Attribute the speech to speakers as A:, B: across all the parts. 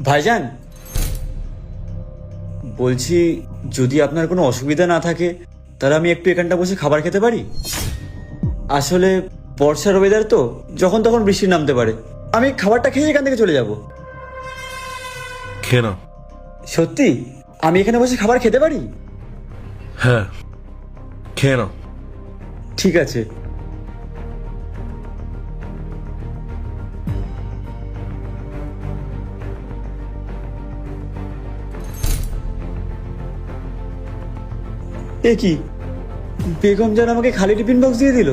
A: ভাইজান, বলছি যদি আপনার কোনো অসুবিধা না থাকে তাহলে আমি একটু এখানটা বসে খাবার খেতে পারি? আসলে বর্ষার ওয়েদার তো, যখন তখন বৃষ্টি নামতে পারে। আমি খাবারটা খেয়ে এখান থেকে চলে যাব।
B: খেয়ে নাও।
A: সত্যি আমি এখানে বসে খাবার খেতে পারি?
B: হ্যাঁ, খেয়ে নাও।
A: ঠিক আছে। এ কি, বেগম জান আমাকে খালি টিফিন বক্স দিয়ে দিল।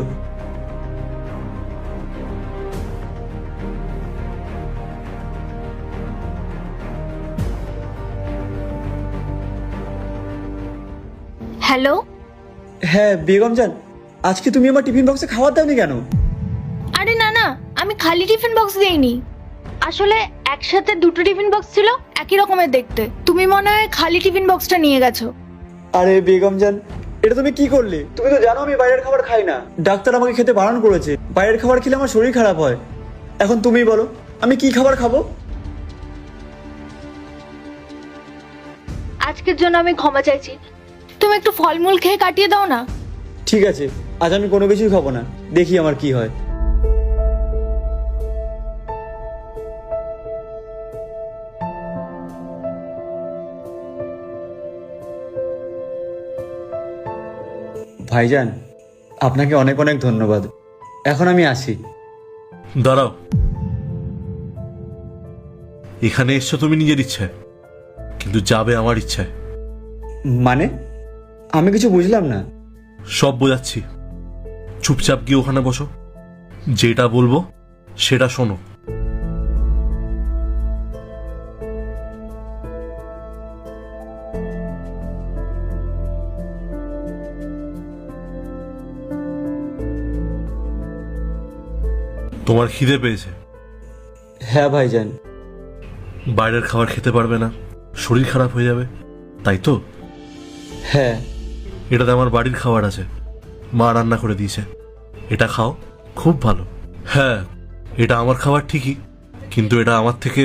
C: হ্যালো।
A: হ্যাঁ বেগম জান, আজকে তুমি আমার টিফিন বক্সে খাবার দাওনি কেন?
C: আরে না না, আমি খালি টিফিন বক্স দেইনি। আসলে একসাথে দুটো টিফিন বক্স ছিল, একই রকমের দেখতে। তুমি মনে হয় খালি টিফিন বক্সটা নিয়ে গেছো।
A: আরে বেগম জান, এটা তুমি কি করলে? তুমি তো জানো আমি বাইরের খাবার খাই না। ডাক্তার আমাকে খেতে বারণ করেছে, বাইরের খাবার খেলে আমার শরীর খারাপ হয়। এখন তুমিই বলো আমি কি খাবার খাবো?
C: আজকের জন্য আমি ক্ষমা চাইছি, তুমি একটু ফলমূল খেয়ে কাটিয়ে দাও না।
A: ঠিক আছে, আজ আমি কোনো কিছুই খাবো না, দেখি আমার কি হয়। ভাইজান, আপনাকে অনেক অনেক ধন্যবাদ। এখন আমি আসি।
B: দাঁড়াও, এখানে এসছো তুমি নিজের ইচ্ছায়, কিন্তু যাবে আমার ইচ্ছায়।
A: মানে? আমি কিছু বুঝলাম না।
B: সব বোঝাচ্ছি, চুপচাপ গিয়ে ওখানে বসো, যেটা বলবো সেটা শোনো। তোমার খিদে পেয়েছে?
A: হ্যাঁ ভাইজান।
B: বাইরের খাবার খেতে পারবে না, শরীর খারাপ হয়ে যাবে, তাই তো?
A: হ্যাঁ।
B: এটাতে আমার বাড়ির খাবার আছে, মা রান্না করে দিয়েছে, এটা খাও, খুব ভালো। হ্যাঁ, এটা আমার খাবার ঠিকই, কিন্তু এটা আমার থেকে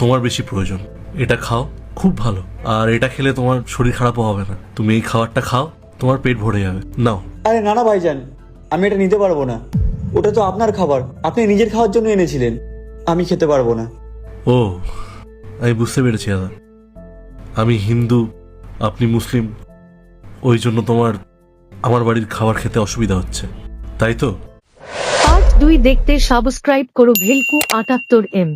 B: তোমার বেশি প্রয়োজন। এটা খাও, খুব ভালো। আর এটা খেলে তোমার শরীর খারাপও হবে না। তুমি এই খাবারটা খাও, তোমার পেট ভরে যাবে। নাও।
A: আরে না না ভাইজান, আমি এটা নিতে পারবো না। ওটা তো আপনার খাবার, আপনি নিজের খাওয়ার জন্য এনেছিলেন। আমি খেতে পারবো না।
B: ও, আমি বুঝতে পেরেছি দাদা। আমি হিন্দু, আপনি মুসলিম, ওই জন্য তোমার আমার বাড়ির খাবার খেতে অসুবিধা হচ্ছে, তাই তো?
D: পার্ট 2 দেখতে সাবস্ক্রাইব করো ভেলকু 78M।